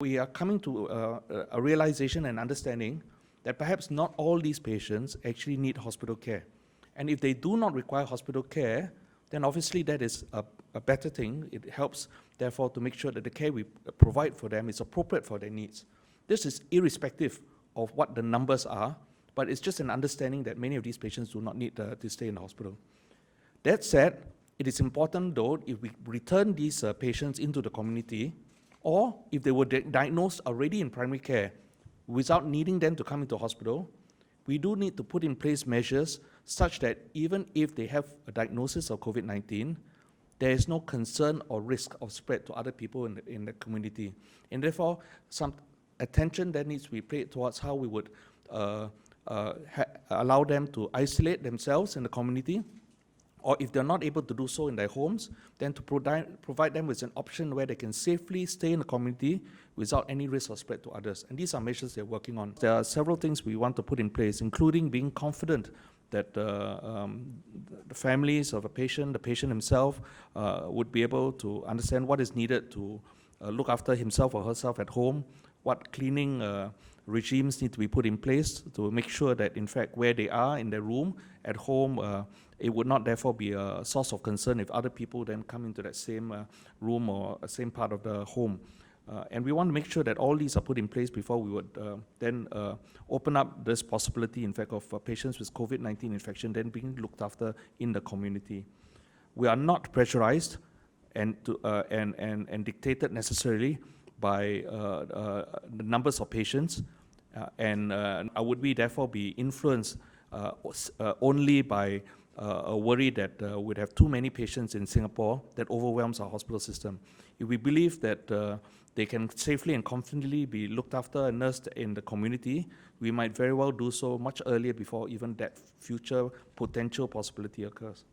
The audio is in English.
We are coming to a realization and understanding that perhaps not all these patients actually need hospital care. And if they do not require hospital care, then obviously that is a better thing. It helps, therefore, to make sure that the care we provide for them is appropriate for their needs. This is irrespective of what the numbers are, but it's just an understanding that many of these patients do not need to stay in the hospital. That said, it is important, though, if we return these patients into the community, or if they were diagnosed already in primary care without needing them to come into hospital, we do need to put in place measures such that even if they have a diagnosis of COVID-19, there is no concern or risk of spread to other people in the community. And therefore, some attention that needs to be paid towards how we would allow them to isolate themselves in the community, or if they're not able to do so in their homes, then to provide them with an option where they can safely stay in the community without any risk of spread to others. And these are measures they're working on. There are several things we want to put in place, including being confident that the families of a patient, the patient himself, would be able to understand what is needed to look after himself or herself at home, what cleaning regimes need to be put in place to make sure that, in fact, where they are in their room at home, it would not therefore be a source of concern if other people then come into that same room or same part of the home. And we want to make sure that all these are put in place before we would then open up this possibility, in fact, of patients with COVID-19 infection then being looked after in the community. We are not pressurized and dictated necessarily by the numbers of patients, and would we therefore be influenced only by a worry that we'd have too many patients in Singapore that overwhelms our hospital system. If we believe that they can safely and confidently be looked after and nursed in the community, we might very well do so much earlier before even that future potential possibility occurs.